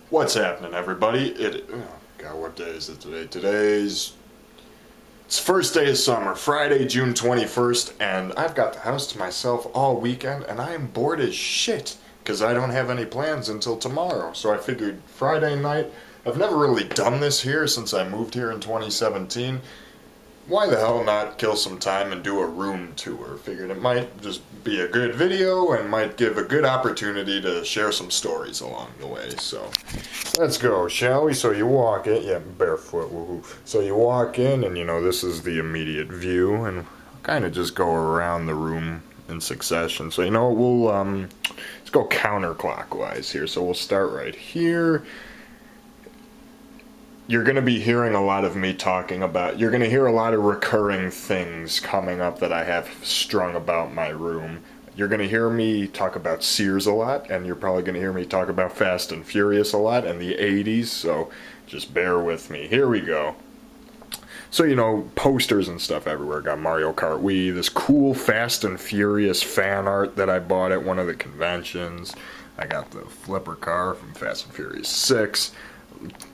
What's happening, everybody? God, what day is it today? It's first day of summer, Friday, June 21st, and I've got the house to myself all weekend, and I am bored as shit because I don't have any plans until tomorrow. So I figured Friday night. I've never really done this here since I moved here in 2017. Why the hell not kill some time and do a room tour? Figured it might just be a good video and might give a good opportunity to share some stories along the way. So let's go, shall we? So you walk in, yeah, barefoot, woohoo. So you walk in, and this is the immediate view, and kind of just go around the room in succession. So let's go counterclockwise here. So we'll start right here. You're going to be hearing a lot of me talking about, you're going to hear a lot of recurring things coming up that I have strung about my room. You're going to hear me talk about Sears a lot, and you're probably going to hear me talk about Fast and Furious a lot and the 80s, so just bear with me. Here we go. So, posters and stuff everywhere. Got Mario Kart Wii, this cool Fast and Furious fan art that I bought at one of the conventions. I got the flipper car from Fast and Furious 6.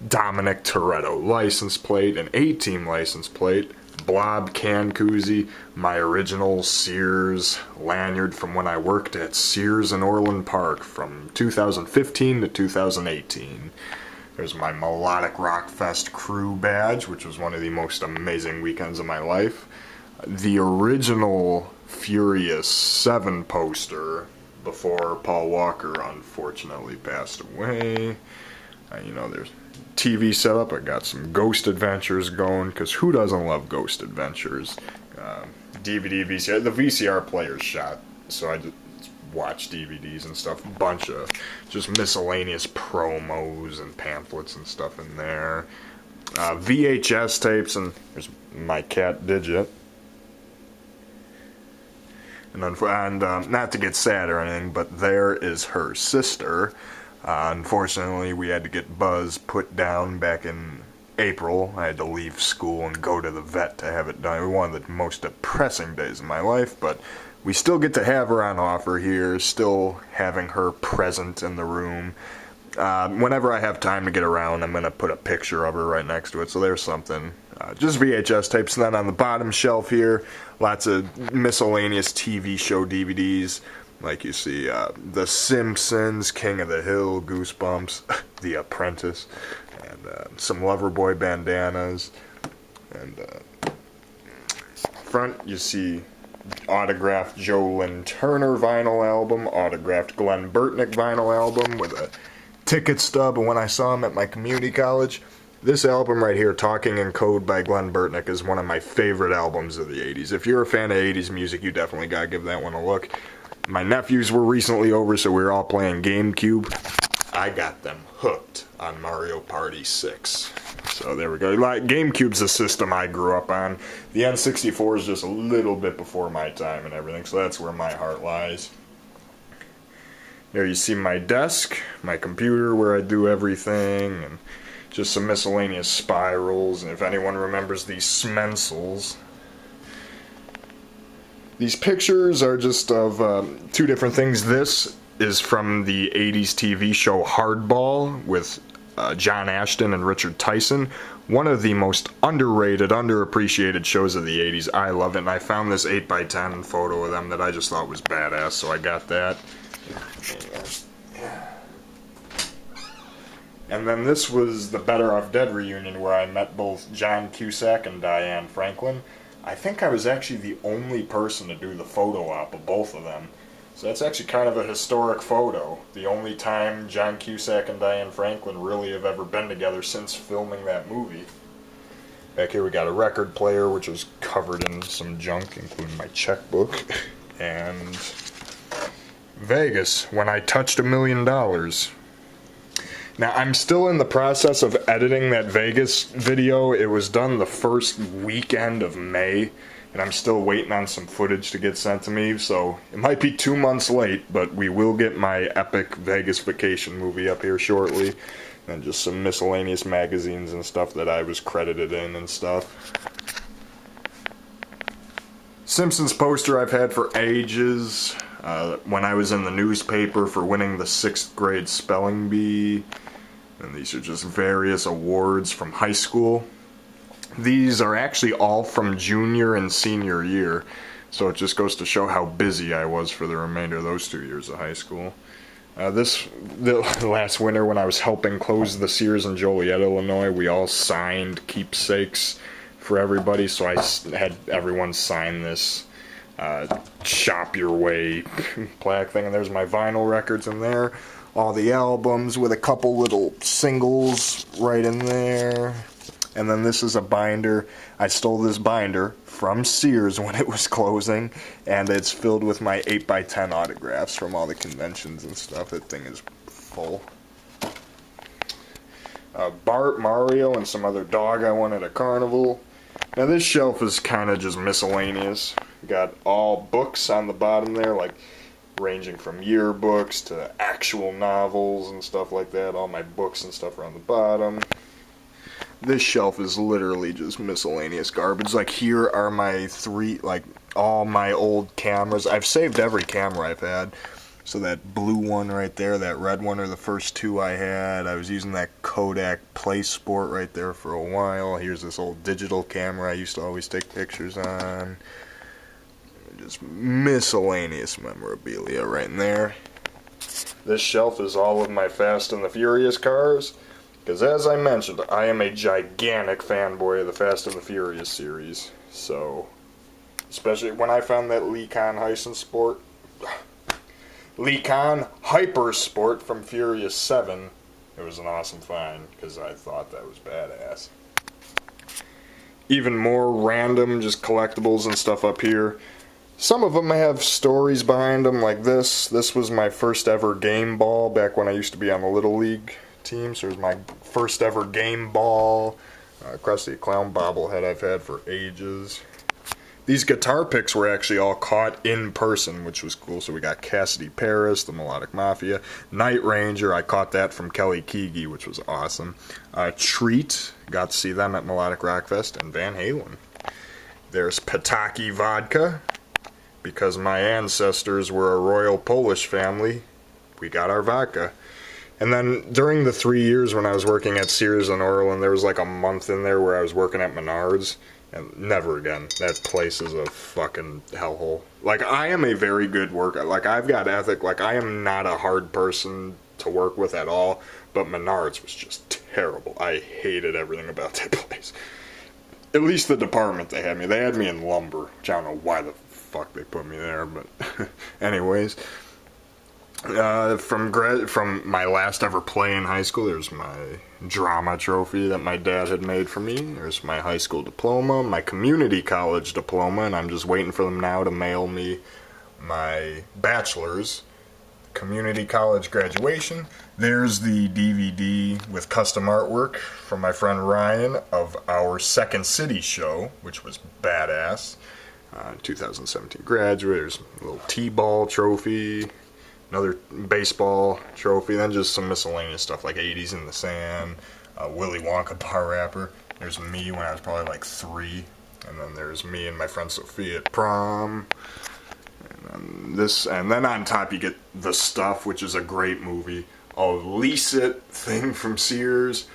Dominic Toretto license plate, an A-Team license plate, blob can koozie, my original Sears lanyard from when I worked at Sears in Orland Park from 2015 to 2018. There's my Melodic Rock Fest crew badge, which was one of the most amazing weekends of my life. The original Furious 7 poster before Paul Walker unfortunately passed away. There's TV setup. I got some Ghost Adventures going, because who doesn't love Ghost Adventures? DVD, VCR. The VCR player's shot, so I just watch DVDs and stuff. A bunch of just miscellaneous promos and pamphlets and stuff in there. VHS tapes, and there's my cat Digit. And not to get sad or anything, but there is her sister. Unfortunately, we had to get Buzz put down back in April. I had to leave school and go to the vet to have it done. It was one of the most depressing days of my life, but we still get to have her on offer here, still having her present in the room. Whenever I have time to get around, I'm going to put a picture of her right next to it, so there's something. Just VHS tapes, and then on the bottom shelf here, lots of miscellaneous TV show DVDs. Like you see, The Simpsons, King of the Hill, Goosebumps, The Apprentice, and some Loverboy bandanas. And front, you see autographed Joe Lynn Turner vinyl album, autographed Glenn Burtnick vinyl album with a ticket stub. And when I saw him at my community college, this album right here, Talking in Code by Glenn Burtnick, is one of my favorite albums of the 80s. If you're a fan of 80s music, you definitely gotta give that one a look. My nephews were recently over, so we were all playing GameCube. I got them hooked on Mario Party 6. So there we go. GameCube's the system I grew up on. The N64 is just a little bit before my time and everything, so that's where my heart lies. There you see my desk, my computer where I do everything, and just some miscellaneous spirals, and if anyone remembers these Smensels. These pictures are just of two different things. This is from the 80s TV show Hardball with John Ashton and Richard Tyson. One of the most underrated, underappreciated shows of the 80s. I love it, and I found this 8x10 photo of them that I just thought was badass, so I got that. And then this was the Better Off Dead reunion where I met both John Cusack and Diane Franklin. I think I was actually the only person to do the photo op of both of them. So that's actually kind of a historic photo. The only time John Cusack and Diane Franklin really have ever been together since filming that movie. Back here we got a record player, which was covered in some junk, including my checkbook. And Vegas, when I touched $1 million. Now, I'm still in the process of editing that Vegas video. It was done the first weekend of May, and I'm still waiting on some footage to get sent to me, so it might be 2 months late, but we will get my epic Vegas vacation movie up here shortly, and just some miscellaneous magazines and stuff that I was credited in and stuff. Simpsons poster I've had for ages. When I was in the newspaper for winning the 6th grade spelling bee. And these are just various awards from high school. These are actually all from junior and senior year, so it just goes to show how busy I was for the remainder of those 2 years of high school. The last winter when I was helping close the Sears in Joliet, Illinois, we all signed keepsakes for everybody, so I had everyone sign this Shop Your Way plaque thing, and there's my vinyl records in there, all the albums with a couple little singles right in there. And then this is a binder. I stole this binder from Sears when it was closing, and it's filled with my 8x10 autographs from all the conventions and stuff. That thing is full. Bart, Mario, and some other dog I won at a carnival. Now this shelf is kind of just miscellaneous. Got all books on the bottom there, like ranging from yearbooks to actual novels and stuff like that. All my books and stuff are on the bottom. This shelf is literally just miscellaneous garbage. Like, here are my all my old cameras. I've saved every camera I've had. So that blue one right there, that red one are the first two I had. I was using that Kodak Play Sport right there for a while. Here's this old digital camera I used to always take pictures on. Just miscellaneous memorabilia right in there. This shelf is all of my Fast and the Furious cars. Because as I mentioned, I am a gigantic fanboy of the Fast and the Furious series. So, especially when I found that Lecon Hyper Sport from Furious 7, it was an awesome find, because I thought that was badass. Even more random, just collectibles and stuff up here. Some of them have stories behind them, like this. This was my first ever game ball back when I used to be on the Little League team, so there's my first ever game ball. Krusty Clown bobblehead I've had for ages. These guitar picks were actually all caught in person, which was cool. So we got Cassidy Paris, the Melodic Mafia, Night Ranger, I caught that from Kelly Keegi, which was awesome. Treat, got to see them at Melodic Rockfest, and Van Halen. There's Pataki Vodka, because my ancestors were a royal Polish family, we got our vodka. And then during the 3 years when I was working at Sears in Orland, there was like a month in there where I was working at Menards. And never again. That place is a fucking hellhole. Like, I am a very good worker. Like, I've got ethic. Like, I am not a hard person to work with at all. But Menards was just terrible. I hated everything about that place. At least the department they had me. They had me in lumber, which I don't know why the fuck they put me there. But anyways. From my last ever play in high school, there's my drama trophy that my dad had made for me. There's my high school diploma, my community college diploma, and I'm just waiting for them now to mail me my bachelor's community college graduation. There's the DVD with custom artwork from my friend Ryan of our Second City show, which was badass. 2017 graduate. There's a little T-ball trophy. Another baseball trophy, then just some miscellaneous stuff like 80s in the Sand, Willy Wonka bar wrapper. There's me when I was probably like 3, and then there's me and my friend Sophia at prom. And then on top you get The Stuff, which is a great movie, a Lease It thing from Sears,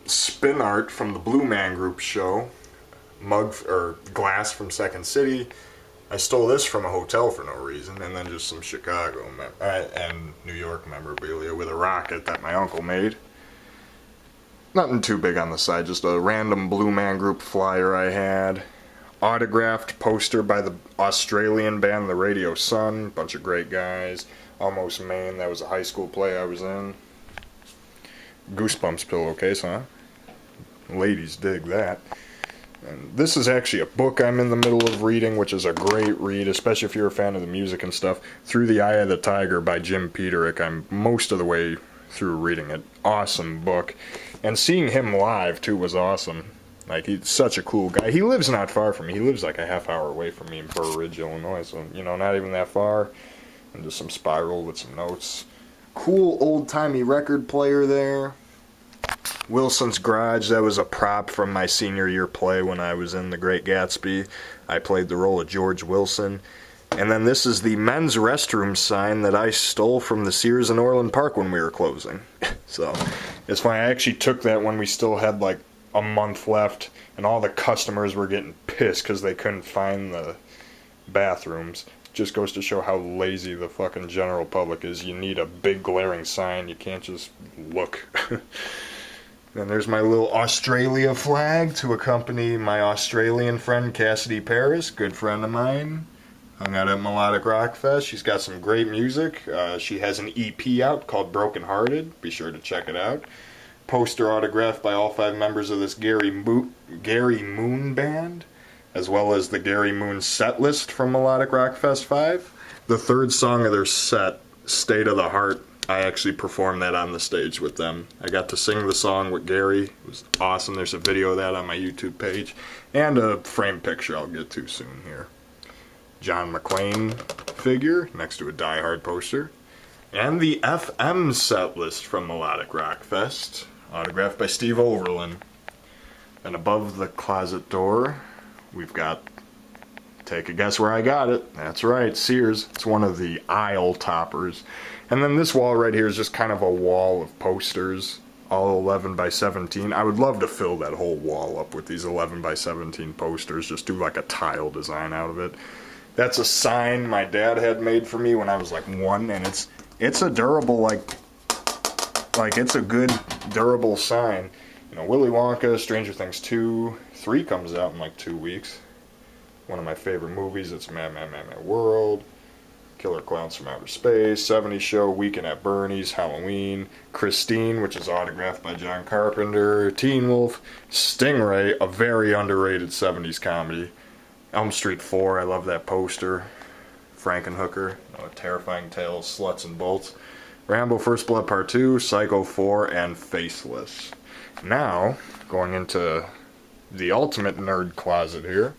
spin art from the Blue Man Group show, mug or glass from Second City. I stole this from a hotel for no reason, and then just some Chicago and New York memorabilia with a rocket that my uncle made. Nothing too big on the side, just a random Blue Man Group flyer I had. Autographed poster by the Australian band The Radio Sun, bunch of great guys. Almost Maine, that was a high school play I was in. Goosebumps pillowcase, huh? Ladies dig that. And this is actually a book I'm in the middle of reading, which is a great read, especially if you're a fan of the music and stuff. Through the Eye of the Tiger by Jim Peterick. I'm most of the way through reading it. Awesome book. And seeing him live, too, was awesome. Like, he's such a cool guy. He lives not far from me. He lives like a half hour away from me in Burr Ridge, Illinois. So, you know, not even that far. And just some spiral with some notes. Cool old-timey record player there. Wilson's Garage, that was a prop from my senior year play when I was in The Great Gatsby. I played the role of George Wilson. And then this is the men's restroom sign that I stole from the Sears in Orland Park when we were closing. So it's funny, I actually took that when we still had like a month left, and all the customers were getting pissed because they couldn't find the bathrooms. Just goes to show how lazy the fucking general public is. You need a big glaring sign, you can't just look. Then there's my little Australia flag to accompany my Australian friend Cassidy Paris, good friend of mine. Hung out at Melodic Rock Fest. She's got some great music. She has an EP out called Broken Hearted. Be sure to check it out. Poster autographed by all 5 members of this Gary Moon band, as well as the Gary Moon set list from Melodic Rock Fest 5. The 3rd song of their set, State of the Heart, I actually performed that on the stage with them. I got to sing the song with Gary. It was awesome. There's a video of that on my YouTube page. And a framed picture I'll get to soon here. John McClane figure next to a Die Hard poster. And the FM set list from Melodic Rock Fest, autographed by Steve Overland. And above the closet door, we've got, take a guess where I got it. That's right, Sears. It's one of the aisle toppers. And then this wall right here is just kind of a wall of posters, all 11 by 17. I would love to fill that whole wall up with these 11 by 17 posters, just do like a tile design out of it. That's a sign my dad had made for me when I was like 1, and it's a durable, like it's a good durable sign. You know, Willy Wonka, Stranger Things 2, 3 comes out in like 2 weeks. One of my favorite movies. It's Mad World, Killer Clowns from Outer Space, 70s Show, Weekend at Bernie's, Halloween, Christine, which is autographed by John Carpenter, Teen Wolf, Stingray, a very underrated 70s comedy. Elm Street 4, I love that poster. Frankenhooker, Terrifying Tales, Sluts and Bolts. Rambo First Blood Part 2, Psycho 4, and Faceless. Now, going into the ultimate nerd closet here.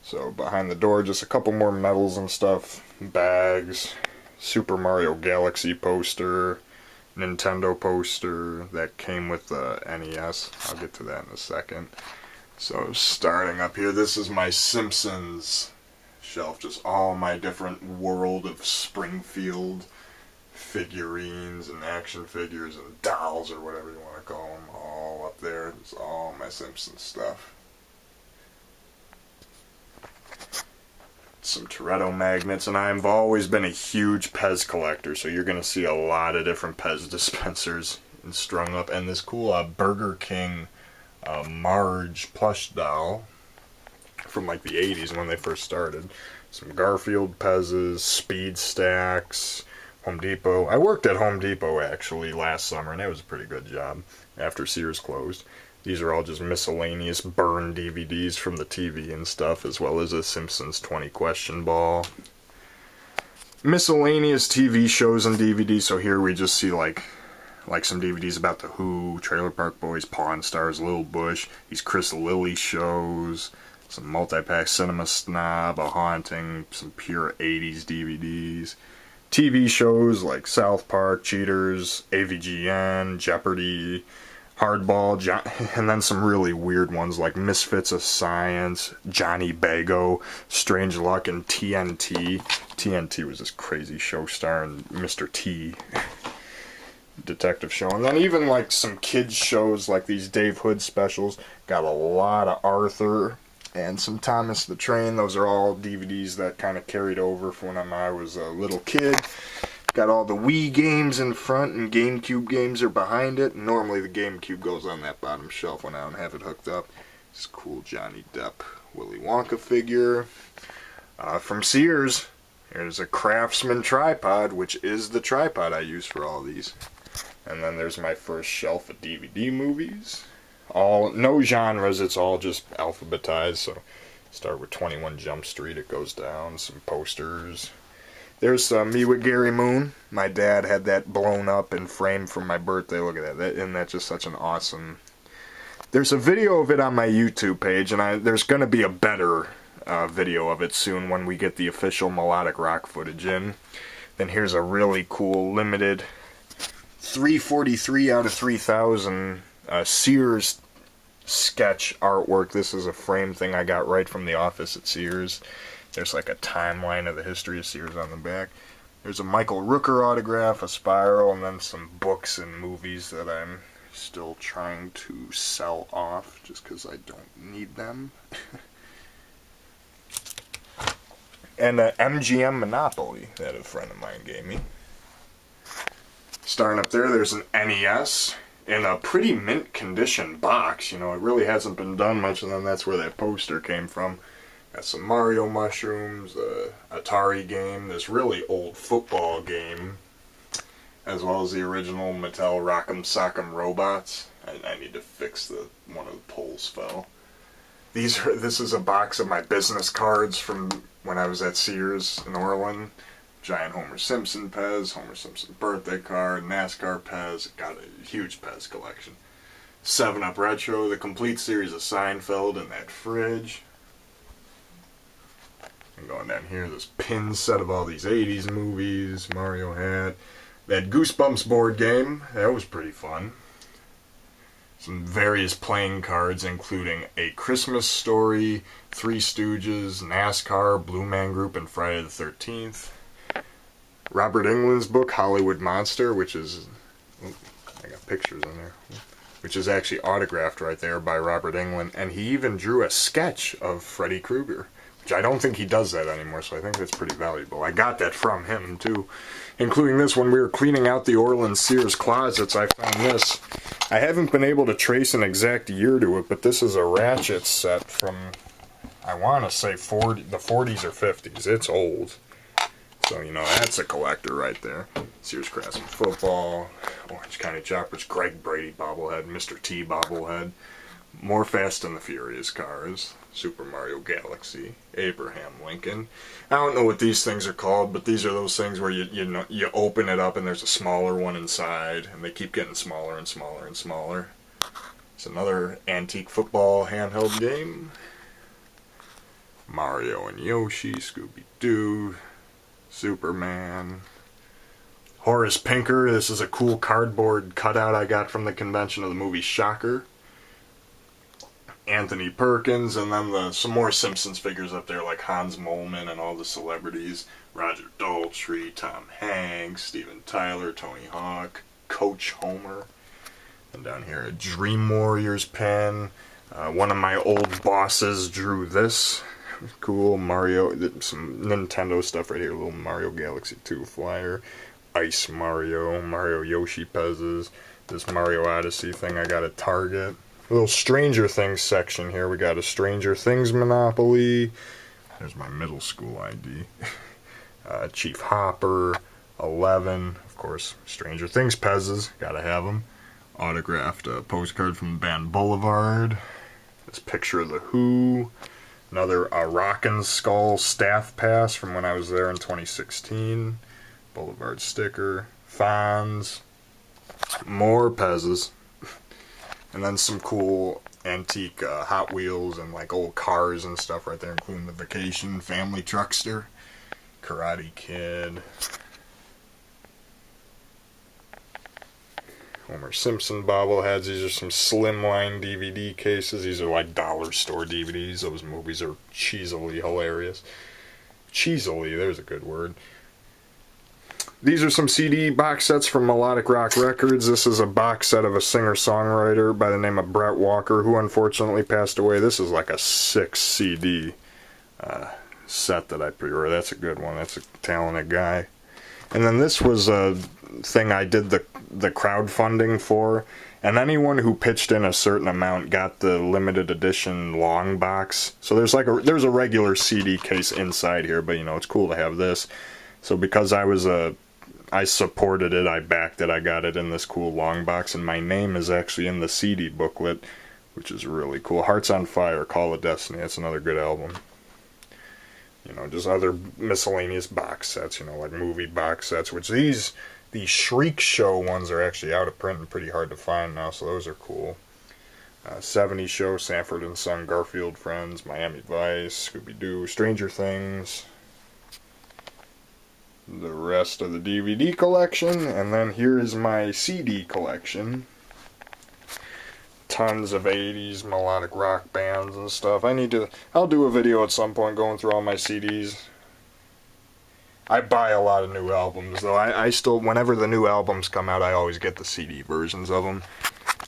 So behind the door, just a couple more medals and stuff. Bags, Super Mario Galaxy poster, Nintendo poster that came with the NES. I'll get to that in a second. So starting up here, this is my Simpsons shelf. Just all my different World of Springfield figurines and action figures and dolls or whatever you want to call them. All up there. It's all my Simpsons stuff. Some Toretto magnets, and I've always been a huge Pez collector, so you're going to see a lot of different Pez dispensers and strung up, and this cool Burger King Marge plush doll from like the 80s when they first started. Some Garfield Pez's, Speed Stacks, Home Depot. I worked at Home Depot actually last summer, and it was a pretty good job after Sears closed. These are all just miscellaneous burned DVDs from the TV and stuff, as well as a Simpsons 20 question ball. Miscellaneous TV shows and DVDs, so here we just see like some DVDs about The Who, Trailer Park Boys, Pawn Stars, Little Bush, these Chris Lilly shows, some multi-pack Cinema Snob, A Haunting, some pure 80s DVDs. TV shows like South Park, Cheaters, AVGN, Jeopardy, Hardball, and then some really weird ones like Misfits of Science, Johnny Bago, Strange Luck, and TNT. TNT was this crazy show star and Mr. T detective show. And then even like some kids shows like these Dave Hood specials. Got a lot of Arthur and some Thomas the Train. Those are all DVDs that kind of carried over from when I was a little kid. Got all the Wii games in front, and GameCube games are behind it. Normally the GameCube goes on that bottom shelf when I don't have it hooked up. This cool Johnny Depp Willy Wonka figure. From Sears, here's a Craftsman tripod, which is the tripod I use for all these. And then there's my first shelf of DVD movies. All no genres, it's all just alphabetized. So start with 21 Jump Street, it goes down, some posters. There's me with Gary Moon. My dad had that blown up and framed for my birthday. Look at that. Isn't that just such an awesome... There's a video of it on my YouTube page, and there's going to be a better video of it soon when we get the official Melodic Rock footage in. Then here's a really cool limited 343 out of 3,000 Sears sketch artwork. This is a frame thing I got right from the office at Sears. There's like a timeline of the history of Sears on the back. There's a Michael Rooker autograph, a spiral, and then some books and movies that I'm still trying to sell off just because I don't need them. And a MGM Monopoly that a friend of mine gave me. Starting up there, there's an NES in a pretty mint condition box. You know, it really hasn't been done much, and then that's where that poster came from. Got some Mario mushrooms, a Atari game, this really old football game, as well as the original Mattel Rock'em Sock'em Robots. I need to fix one of the poles fell. This is a box of my business cards from when I was at Sears in Orland. Giant Homer Simpson Pez, Homer Simpson birthday card, NASCAR Pez. Got a huge Pez collection. 7-Up Retro, the complete series of Seinfeld in that fridge. And going down here, this pin set of all these 80s movies, Mario hat. That Goosebumps board game, that was pretty fun. Some various playing cards, including A Christmas Story, Three Stooges, NASCAR, Blue Man Group, and Friday the 13th. Robert Englund's book, Hollywood Monster, which is... I got pictures in there. Which is actually autographed right there by Robert Englund, and he even drew a sketch of Freddy Krueger. Which I don't think he does that anymore, so I think that's pretty valuable. I got that from him, too. Including this, when we were cleaning out the Orland Sears closets, I found this. I haven't been able to trace an exact year to it, but this is a Ratchet set from, I want to say the 40s or 50s. It's old. So, you know, that's a collector right there. Sears Craftsman Football, Orange County Choppers, Greg Brady bobblehead, Mr. T bobblehead, more Fast and the Furious cars, Super Mario Galaxy, Abraham Lincoln. I don't know what these things are called, but these are those things where you open it up and there's a smaller one inside, and they keep getting smaller and smaller and smaller. It's another antique football handheld game. Mario and Yoshi, Scooby-Doo, Superman. Horace Pinker, this is a cool cardboard cutout I got from the convention of the movie Shocker. Anthony Perkins, and then some more Simpsons figures up there like Hans Moleman and all the celebrities. Roger Daltrey, Tom Hanks, Steven Tyler, Tony Hawk, Coach Homer. And down here a Dream Warriors pen. One of my old bosses drew this. Cool Mario, some Nintendo stuff right here. Little Mario Galaxy 2 flyer. Ice Mario, Mario Yoshi Pez's. This Mario Odyssey thing I got at Target. A little Stranger Things section here. We got a Stranger Things Monopoly. There's my middle school ID. Chief Hopper, 11. Of course, Stranger Things Pez's. Gotta have them. Autographed postcard from the band Boulevard. This picture of the Who. Another Rockin' Skull staff pass from when I was there in 2016. Boulevard sticker. Fonz. More Pez's. And then some cool antique Hot Wheels and like old cars and stuff right there, including the Vacation Family Truckster, Karate Kid, Homer Simpson bobbleheads. These are some slimline DVD cases. These are like dollar store DVDs. Those movies are cheesily hilarious. Cheesily, there's a good word. These are some CD box sets from Melodic Rock Records. This is a box set of a singer-songwriter by the name of Brett Walker, who unfortunately passed away. This is like a 6 CD set that I pre-ordered. That's a good one. That's a talented guy. And then this was a thing I did the crowdfunding for, and anyone who pitched in a certain amount got the limited edition long box. So there's a regular CD case inside here, but you know, it's cool to have this. So because I supported it, I backed it, I got it in this cool long box, and my name is actually in the CD booklet, which is really cool. Hearts on Fire, Call of Destiny, that's another good album. You know, just other miscellaneous box sets, you know, like movie box sets, which these Shriek Show ones are actually out of print and pretty hard to find now, so those are cool. 70s Show, Sanford and Son, Garfield Friends, Miami Vice, Scooby-Doo, Stranger Things. The rest of the DVD collection, and then here is my CD collection. tons of 80s melodic rock bands and stuff. I'll do a video at some point going through all my CDs. I buy a lot of new albums, though. I still, whenever the new albums come out, I always get the CD versions of them.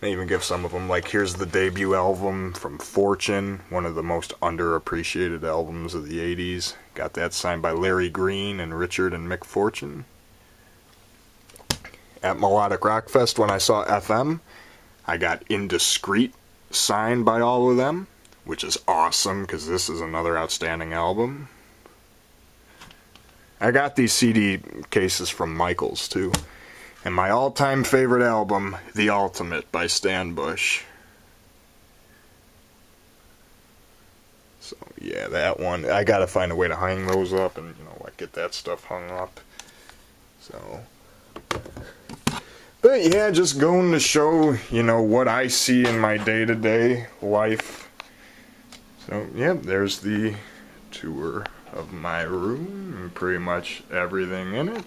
I even give some of them, like, here's the debut album from Fortune, one of the most underappreciated albums of the 80s. Got that signed by Larry Green and Richard and Mick Fortune. At Melodic Rock Fest, when I saw FM, I got Indiscreet signed by all of them, which is awesome, because this is another outstanding album. I got these CD cases from Michaels, too. And my all-time favorite album, The Ultimate by Stan Bush. So, yeah, that one. I gotta find a way to hang those up and, like, get that stuff hung up. So. But, yeah, just going to show, what I see in my day-to-day life. So, yeah, there's the tour of my room and pretty much everything in it.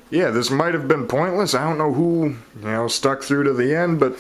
Yeah, this might have been pointless. I don't know who, stuck through to the end, but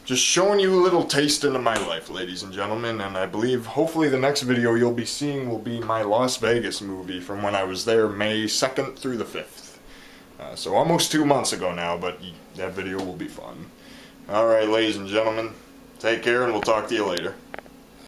just showing you a little taste into my life, ladies and gentlemen, and I believe hopefully the next video you'll be seeing will be my Las Vegas movie from when I was there May 2nd through the 5th. So almost 2 months ago now, but that video will be fun. Alright, ladies and gentlemen, take care and we'll talk to you later.